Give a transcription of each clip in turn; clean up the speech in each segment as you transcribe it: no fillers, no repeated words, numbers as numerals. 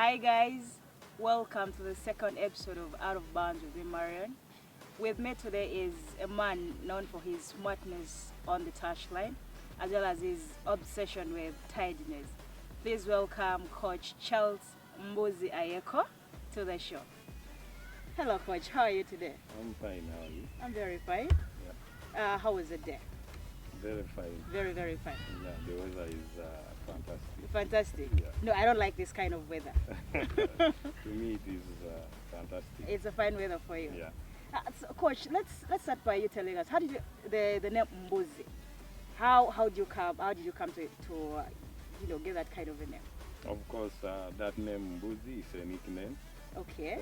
Hi guys, welcome to the second episode of Out of Bounds with Marion. With me today is a man known for his smartness on the touchline, as well as his obsession with tidiness. Please welcome Coach Charles Ayeiko to the show. Hello Coach, how are you today? I'm fine, how are you? I'm very fine. Yeah. How was the day? Very fine. Very fine. Yeah, the weather is fantastic. Fantastic. Yeah. No, I don't like this kind of weather. To me, it is fantastic. It's a fine weather for you. Yeah. So Coach, let's start by you telling us how did you the name Mbuzi? How did you come to get that kind of a name? Of course, that name Mbuzi is a nickname. Okay.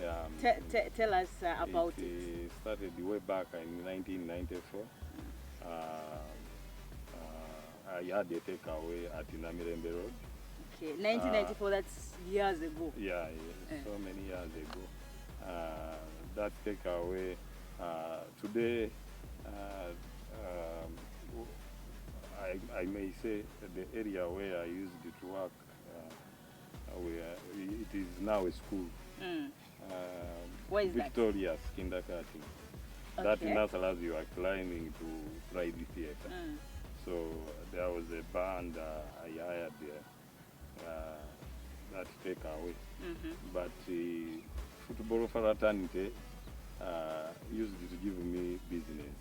Tell us about it. It started way back in 1994. I had a takeaway at Inamirembe Road. Okay, 1994. That's years ago. Yeah, so many years ago. That takeaway today. I may say the area where I used to work, where it is now a school. Where is Victoria's kindergarten. Okay. That in Nasalas you are climbing to private theatre. So there was a band I hired there, that takeaway. But football fraternity used to give me business.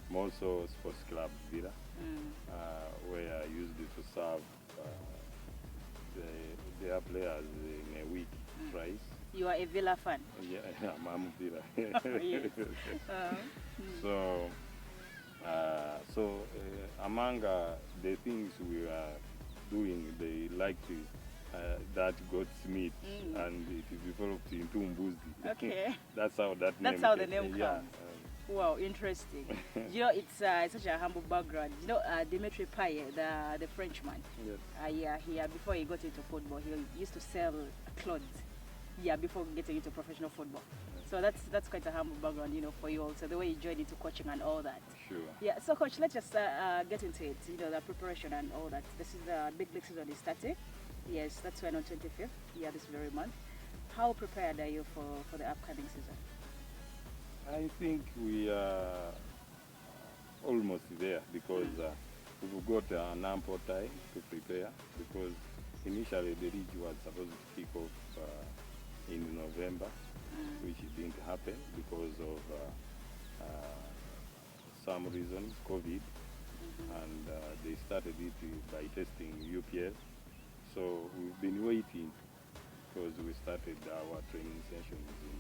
More so sports club Villa, where I used to serve their players in a week thrice. You are a Villa fan? Yeah, I'm Villa. Yes. So among the things we are doing, they like to that goat's meat, and it is developed into Mbuzi. Okay. That's how that That's name how the name comes. Yeah. Wow, interesting. It's such a humble background. Dimitri Payet, the Frenchman. Yes. Before he got into football, he used to sell clothes. Yeah, before getting into professional football. So that's quite a humble background, for you also, the way you joined into coaching and all that. Sure. Yeah, so Coach, let's just get into it, the preparation and all that. This is the big league season is starting. Yes, that's when on 25th, this very month. How prepared are you for the upcoming season? I think we are almost there because we've got an ample time to prepare, because initially the league was supposed to kick off in November, which didn't happen because of some reasons, COVID, and they started it by testing UPL. So we've been waiting because we started our training sessions in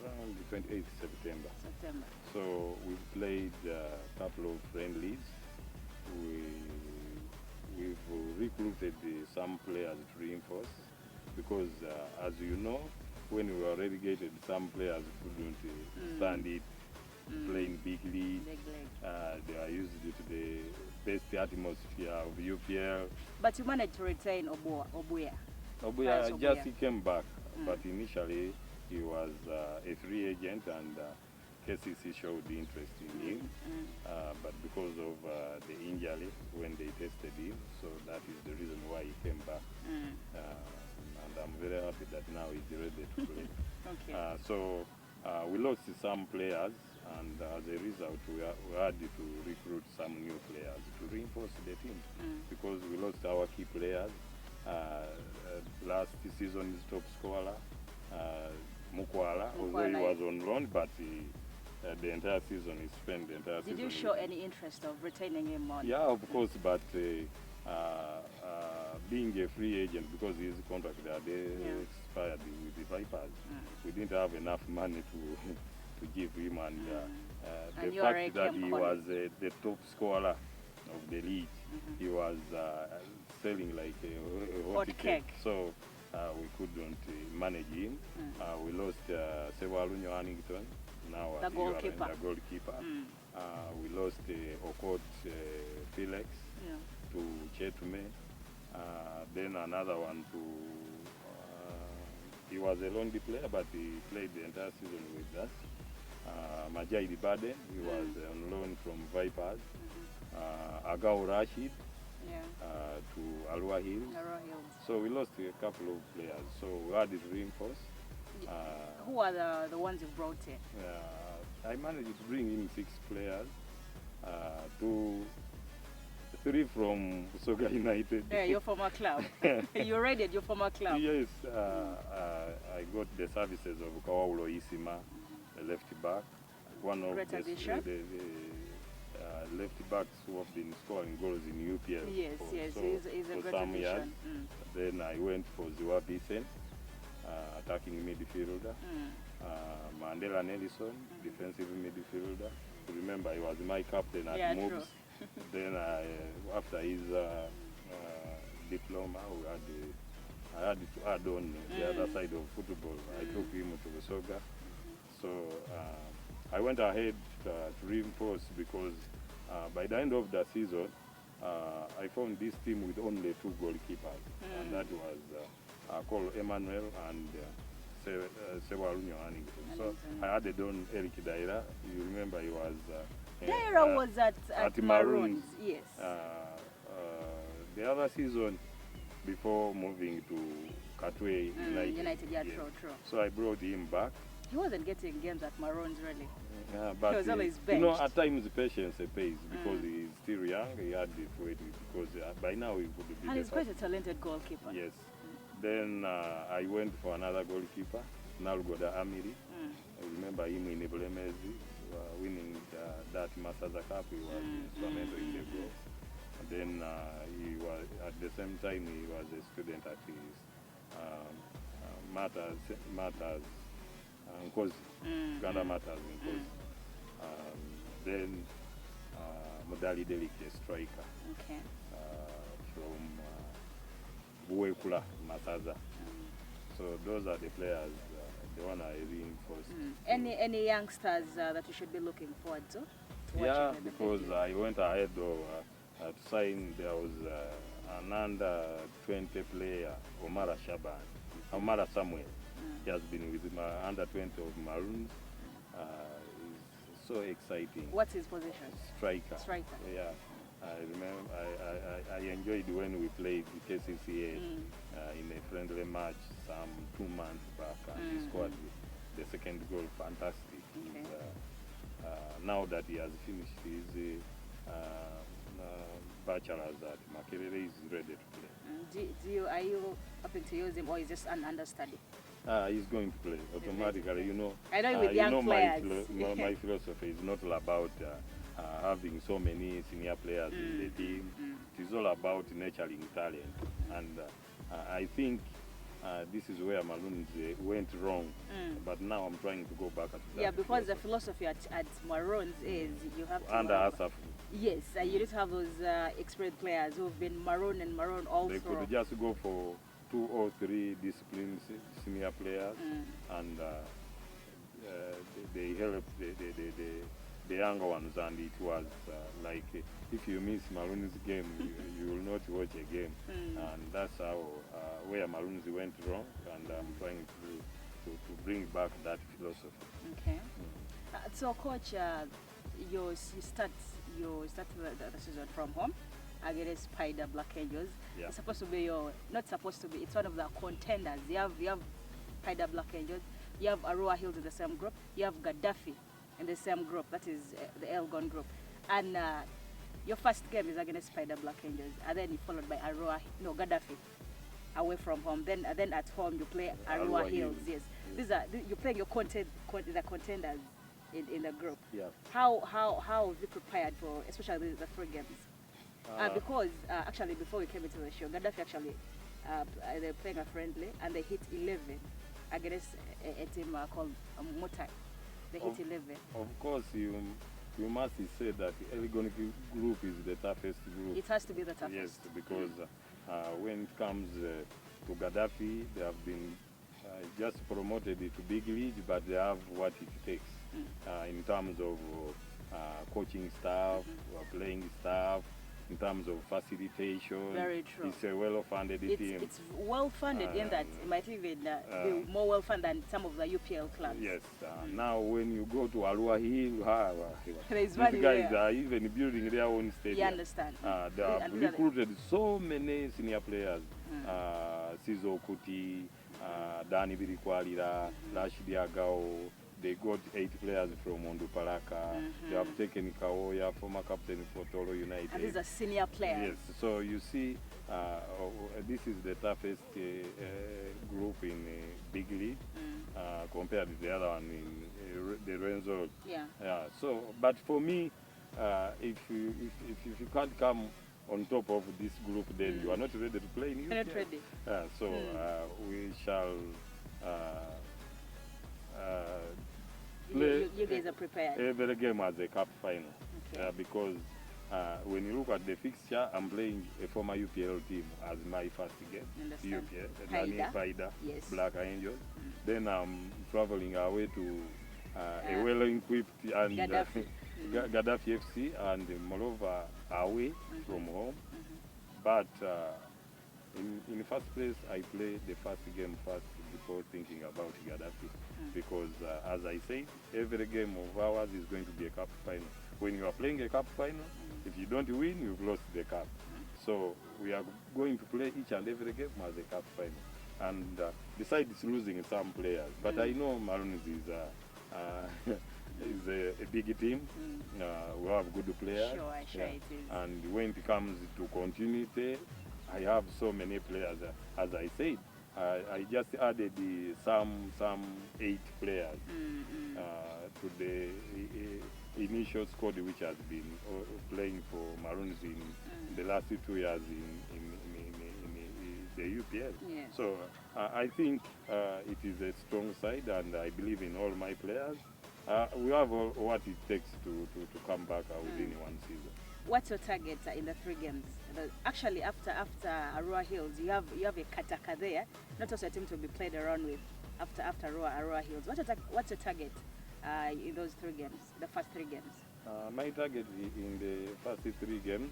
around the 28th September. So we've played a couple of friendlies. We've recruited some players to reinforce, because as you know, when we were relegated, some players couldn't stand it, playing big league. They are used to the best atmosphere of UPL. But you managed to retain Obuya. Obuya just he came back, but initially he was a free agent, and KCC showed interest in him, but because of the injury when they tested him, so that is the reason why he came back. And I'm very happy that now he's ready to play. Okay. So we lost some players, and as a result we had to recruit some new players to reinforce the team, because we lost our key players. Last season's top scorer, Mukwala, although he was on loan, but the entire season he spent the entire season. Did you show any interest of retaining him on? Yeah, of course, but being a free agent, because his contract there, they expired with the Vipers, we didn't have enough money to give him, and the fact that he was the top scorer of the league, he was selling like a hot cake. So we couldn't manage him. We lost Sewalunyo Hannington, now the goalkeeper. We lost Okot Felix to Chetume. Then another one to, he was a lonely player, but he played the entire season with us. Majai Bade, he was on loan from Vipers. Agao Rashid, to Arua Hills. So we lost a couple of players. So we had to reinforce. Who are the ones you brought in? I managed to bring in 6 players. 3 from Soga United. Yeah, your former club. You raided your former club. Yes, I got the services of Kawaulo Isima, the left back. One of the left backs who have been scoring goals in UPL. Yes, he's a great some years. Mm. Then I went for Ziwa Vicent, attacking midfielder. Mandela Nelson, defensive midfielder. Remember, he was my captain at Moves. Then after his diploma, I had to add on the other side of football. I took him to the Soga. So I went ahead to reinforce because by the end of the season, I found this team with only 2 goalkeepers. And that was called Emmanuel and Sewarunyo Hannington. So I added on Eric Daira. You remember he was... Daira was at Maroons, yes. The other season, before moving to Katwe United, true. So I brought him back. He wasn't getting games at Maroons, really. But he was always benched. at times patience pays because he's still young. He had to wait because by now he would be. And he's quite a talented goalkeeper. Yes. Then I went for another goalkeeper, Nalgoda Amiri. I remember him in Eblemezi, winning that Masaza Cup. He was instrumental in the goal. And then he was at the same time he was a student at his Matters Nkozi, Uganda Matters Nkozi. Then Mudali Delik, a striker from Buwekula, Masaza. So those are the players, the one I reinforced. Any youngsters that you should be looking forward to? Yeah, because I went ahead to sign. There was an under 20 player, Omara Samuel. He has been with my under 20 of Maroons. It's so exciting. What's his position? Striker. Yeah. I remember I enjoyed when we played the KCCA in a friendly match some 2 months back, and he scored the second goal. Fantastic. Now that he has finished his bachelor's at Makerere, he's ready to play. Are you hoping to use him, or is just an understudy? He's going to play automatically. You know. I know with young players. My philosophy is not all about having so many senior players in the team. It is all about nurturing talent, and I think this is where Maroons went wrong. But now I'm trying to go back to that. Yeah, because the philosophy at Maroons is you have to... Under Asaf. Yes, you need to have those experienced players who've been Maroon and Maroon all through. They could just go for 2 or 3 disciplined senior players, and they help the younger ones, and it was like if you miss Maroons game, you will not watch a game, and that's how where Maroons went wrong, and I'm trying to bring back that philosophy. Okay. So, coach, you start the season from home against Spider Black Angels. Yeah. It's supposed to be not supposed to be. It's one of the contenders. You have Spider Black Angels. You have Arua Hills in the same group. You have Gaddafi in the same group. That is the Elgon group. And your first game is against Spider Black Angels, and then you followed by Gaddafi away from home. Then at home you play Arua Hills. Yes. You're playing the contenders in the group. Yeah. How have you prepared for especially the 3 games? Because actually before we came into the show, Gaddafi actually they were playing a friendly and they hit 11 against a team called Mutai. They hit 11. Of course, you must say that the Elgon group is the toughest group. It has to be the toughest. Yes, because when it comes to Gaddafi, they have been just promoted to big league, but they have what it takes in terms of coaching staff, playing staff, in terms of facilitation. Very true. It's a well-funded team. It's well-funded in that it might even be more well-funded than some of the UPL clubs. Yes. Now when you go to Arua Hill, these guys are even building their own stadium. You understand. They have recruited so many senior players. Sizo Kuti, Dani Birikwalira, Rashidi Agao. They got 8 players from Ondupalaka. They have taken Kaoya, former captain for Toro United. And these are senior players. Yes, so you see, this is the toughest group in Big League compared to the other one in the Renzo. Yeah. So, but for me, if you can't come on top of this group, then you are not ready to play in UPL. Not ready. So we shall play you guys are prepared. every game as a cup final. Because when you look at the fixture, I'm playing a former UPL team as my first game. UPL, Paida, yes. Black Angels. Then I'm traveling away to a well-equipped and Gaddafi FC, and moreover away from home. But in the first place, I play the first game first before thinking about Gaddafi. Because as I say, every game of ours is going to be a cup final. When you are playing a cup final, if you don't win, you've lost the cup. So we are going to play each and every game as a cup final. And besides losing some players, but I know Maroons is a big team. We have good players. Sure it is. And when it comes to continuity, I have so many players. As I said, I just added some 8 players to the initial squad which has been playing for Maroons in the last 2 years in the UPL. Yeah. So I think it is a strong side, and I believe in all my players. We have what it takes to come back within 1 season. What's your target in the 3 games? Actually, after Arua Hills, you have a Kataka there, not also a team to be played around with. After Arua Hills, what's your target in those 3 games, the first 3 games? My target in the first 3 games,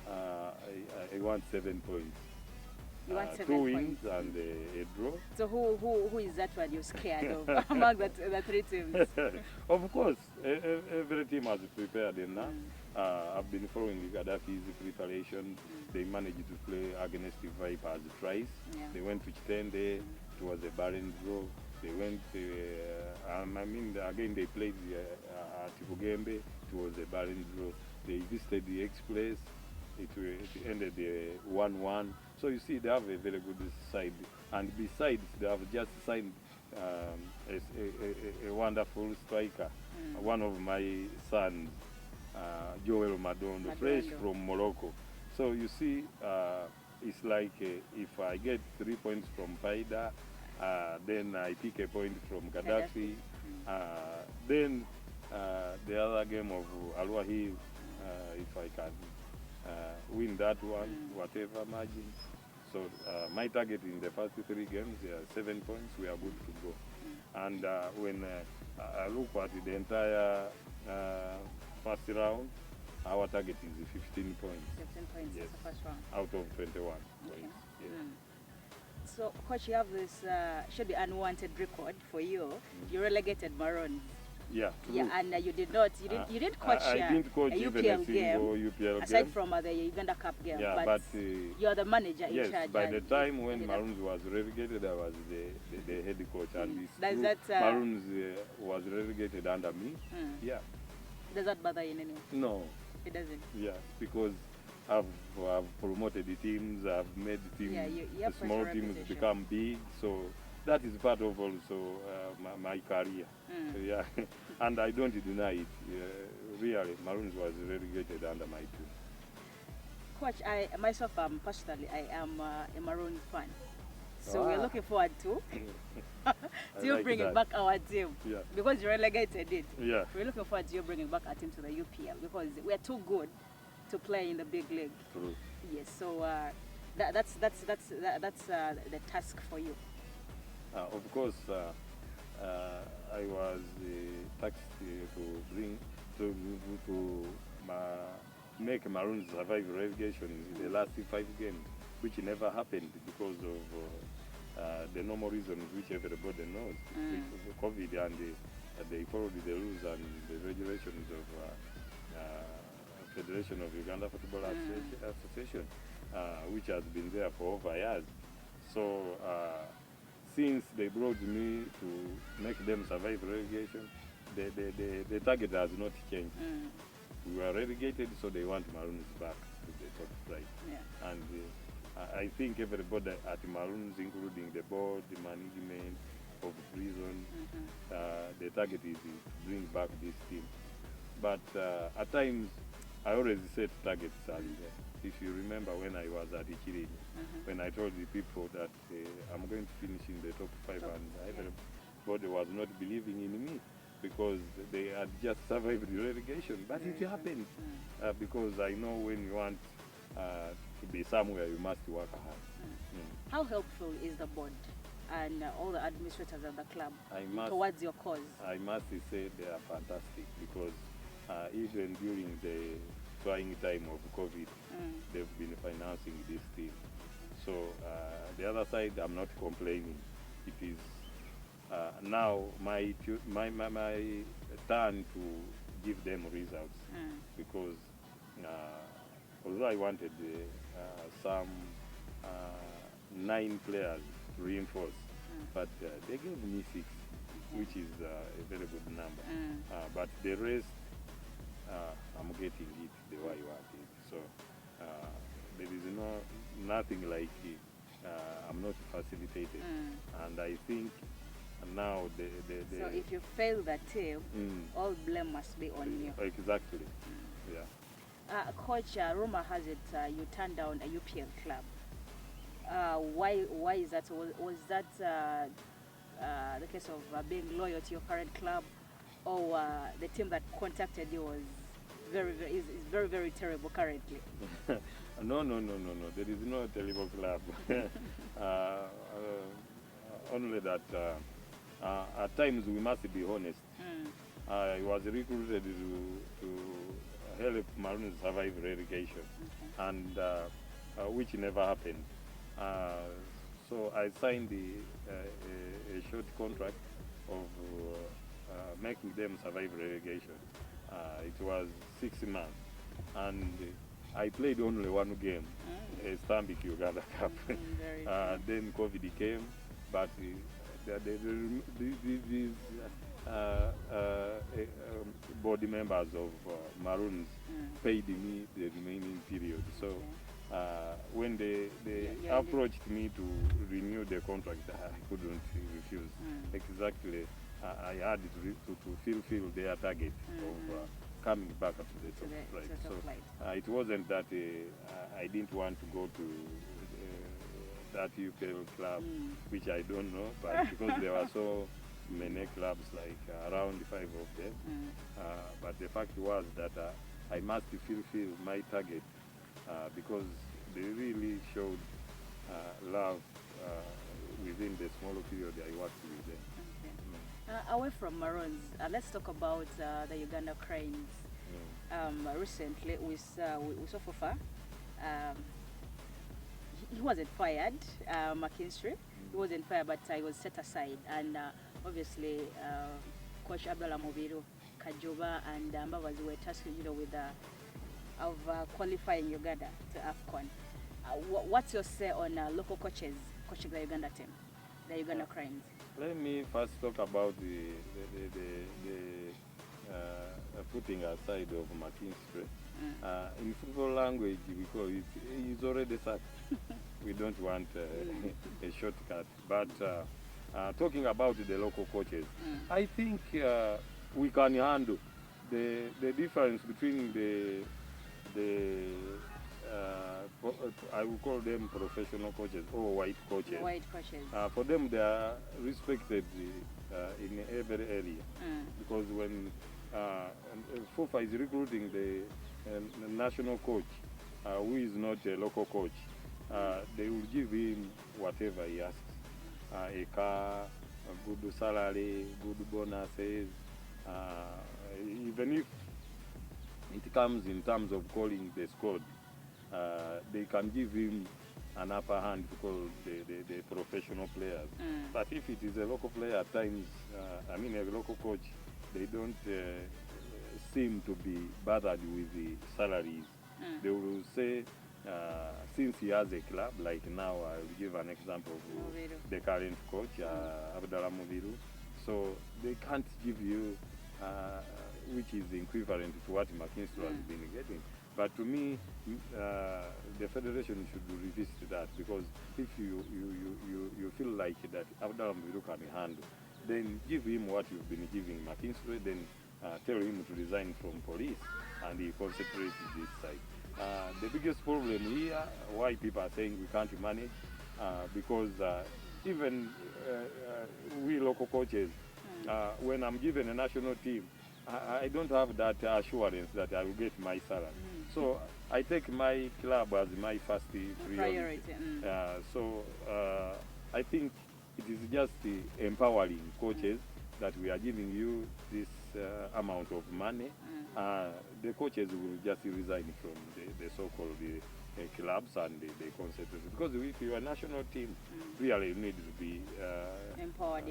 I want 7 points. You want 7 2 points? wins and a draw. So who is that one you're scared of among the 3 teams? Of course, every team has prepared enough. I've been following Gaddafi's preparation. They managed to play against the Vipers twice. They went to Chitende. It was a barren draw. They went, again they played at Bugembe. It was a barren draw. They visited the Express. It ended 1-1. So you see, they have a very good side. And besides, they have just signed a wonderful striker. One of my sons, Joel Madondo, fresh from Morocco. So you see, it's like if I get 3 points from Paida, then I pick a point from Gaddafi. Then the other game of Arua Hill, if I can win that one, whatever margin. So my target in the first 3 games, 7 points, we are good to go. And when I look at the entire first round, our target is 15 points. 15 points yes. is the first round. Out of 21 points. So, Coach, you have this should be unwanted record for you. You relegated Maroons. Yeah, true. Yeah, and you didn't coach, I didn't coach a even UPL a single game, UPL aside game. from the Uganda Cup game. Yeah, but you're the manager in yes, charge. by the time when Maroons was relegated, I was the head coach, and Maroons was relegated under me. Yeah. Does that bother you in any way? No. It doesn't? Yeah, because I've promoted the teams, I've made the teams, the small teams become big, so that is part of also my career. Yeah, and I don't deny it. Really, Maroons was relegated under my team. Coach, myself, personally, I am a Maroons fan. So we're looking forward to you like bringing back our team. Yeah. Because you relegated it. Yeah. We're looking forward to you bringing back our team to the UPL because we're too good to play in the big league. True. Yes. So that's the task for you. Of course, I was tasked to bring to make Maroons survive relegation in the last 5 games, which never happened because of the normal reasons which everybody knows, COVID, and they followed the rules and the regulations of Federation of Uganda Football Association, which has been there for over years. So since they brought me to make them survive relegation, the target has not changed. We were relegated, so they want Maroons back to the top flight. Yeah. And I think everybody at Maroons, including the board, the management of prison, the target is to bring back this team. But at times, I always set targets. And if you remember when I was at Ichiri, when I told the people that I'm going to finish in the top 5, and everybody was not believing in me, because they had just survived the relegation. But it happened, because I know when you want to be somewhere, you must work hard. How helpful is the board and all the administrators of the club towards your cause? I must say they are fantastic, because even during the trying time of COVID, they've been financing this team. So the other side, I'm not complaining. It is now my turn to give them results, because although I wanted some 9 players to reinforce, but they gave me 6, which is a very good number. But the rest, I'm getting it the way I want it. So there is nothing like it. I'm not facilitated, and I think now so if you fail the team, all blame must be on you. Exactly. Yeah. Coach, rumor has it you turned down a UPL club. Why is that? Was that the case of being loyal to your current club, or the team that contacted you was very, very terrible currently? No. There is no terrible club. Only that at times we must be honest. I was recruited to help Maroons survive relegation, and which never happened. So I signed a short contract of making them survive relegation. It was 6 months, and I played only 1 game, a Stambik Uganda Cup. Then COVID came, but these board members of Maroons paid me the remaining period. So when they approached me to renew the contract, I couldn't refuse. Exactly, I had to fulfill their target of coming back to the top flight. So it wasn't that I didn't want to go to that UPL club, which I don't know, but because there were so many clubs, like around 5 of them. But the fact was that I must fulfill my target, because they really showed love within the small period I worked with them. Away from Maroons, let's talk about the Uganda Cranes. Recently, we saw Fofa. He wasn't fired, McKinstry. He wasn't fired, but he was set aside. And obviously, Coach Abdullah Mobiru, Kajoba, and Mbabazi were tasked, with of qualifying Uganda to AFCON. What's your say on local coaches coaching the Uganda team, the Uganda Cranes? Let me first talk about the putting aside of McKinstry. In football language, we call it, he's already sacked. We don't want a shortcut. But talking about the local coaches, I think we can handle the difference between I would call them professional coaches or white coaches. White coaches. For them, they are respected in every area, because when FUFA is recruiting the national coach, who is not a local coach, they will give him whatever he asks. A car, a good salary, good bonuses. Even if it comes in terms of calling the squad. They can give him an upper hand because the professional players. But if it is a local player, at times, a local coach, they don't seem to be bothered with the salaries. They will say, since he has a club, like now I'll give an example of the current coach, Abdallah Mubiru. So they can't give you, which is equivalent to what McKinstry has been getting. But to me, the federation should revisit that, because if you feel like that Abdallah Mubiru can handle, then give him what you've been giving McKinstry, then tell him to resign from police and he concentrates this side. The biggest problem here, why people are saying we can't manage, because even we local coaches, when I'm given a national team, I don't have that assurance that I will get my salary. So I take my club as my first priority. So I think it is just empowering coaches that we are giving you this amount of money. The coaches will just resign from the so-called clubs and they concentrate. Because if you are a national team, really you need to be empowered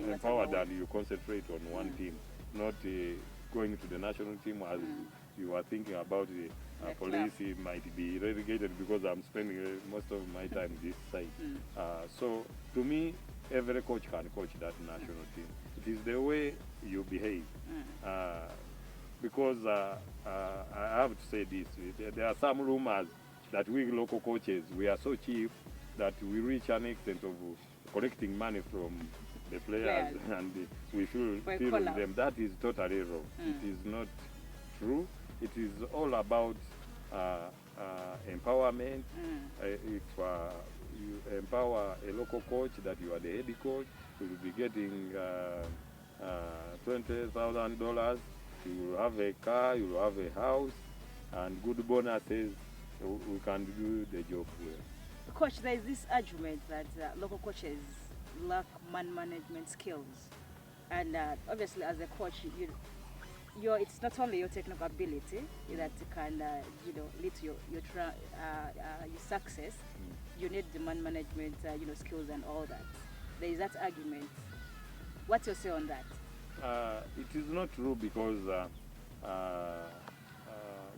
and you concentrate on one team, not going to the national team as you are thinking about the police might be relegated because I'm spending most of my time this side. So to me, every coach can coach that national team. It is the way you behave. Because I have to say this, there are some rumors that we local coaches, we are so cheap that we reach an extent of collecting money from the players and we feel with them. That is totally wrong. It is not true. It is all about empowerment. If you empower a local coach that you are the head coach, you will be getting $20,000. You will have a car, you will have a house, and good bonuses. We can do the job well. Coach, there is this argument that local coaches lack man management skills, and obviously as a coach, it's not only your technical ability that can lead to your success. You need the man management skills and all that. There is that argument. What's your say on that? It is not true, because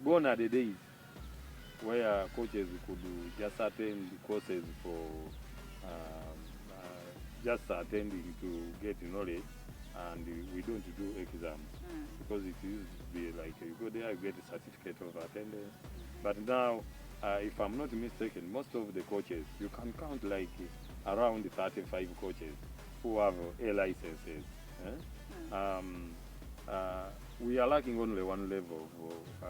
gone are the days where coaches could just attend courses for just attending to get knowledge, and we don't do exams, because it used to be like you go there, you get a certificate of attendance. But now, if I'm not mistaken, most of the coaches, you can count like around 35 coaches who have A licenses. We are lacking only one level of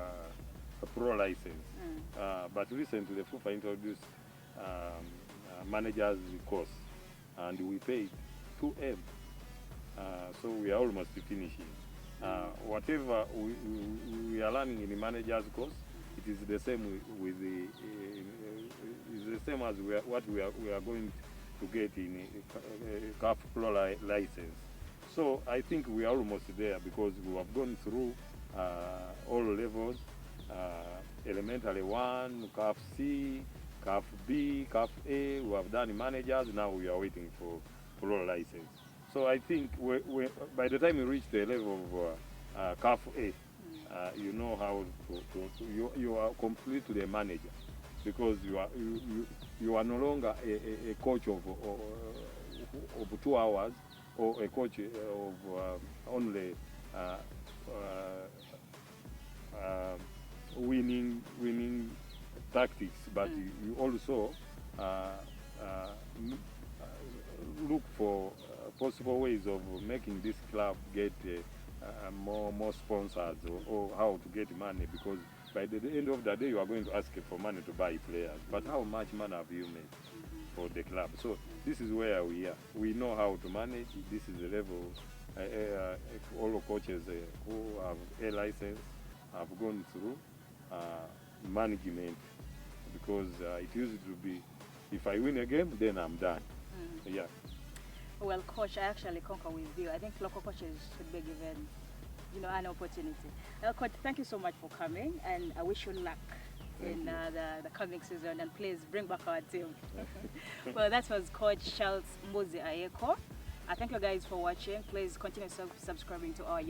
a pro license. But recently, the FIFA introduced managers course, and we paid 2M. So we are almost finishing. Whatever we are learning in the managers course, it is the same with the is the same as what we are going to get in CAF Pro license. So I think we are almost there, because we have gone through all levels, elementary 1, CAF C, CAF B, CAF A. We have done managers. Now we are waiting for pro license. So I think by the time you reach the level of CAF A, you know how you are completely a manager, because you are no longer a coach of 2 hours, or a coach of only winning tactics, but you also look for possible ways of making this club get more sponsors, or how to get money, because by the end of the day you are going to ask for money to buy players. But how much money have you made for the club? So this is where we are. We know how to manage. This is the level all coaches who have a license have gone through management, because it used to be, if I win a game, then I'm done. Yeah. Well, Coach, I actually concur with you. I think local coaches should be given an opportunity. Coach, thank you so much for coming, and I wish you luck in the coming season, and please bring back our team. Well, that was Coach Charles Ayeiko. I thank you guys for watching. Please continue subscribing to our YouTube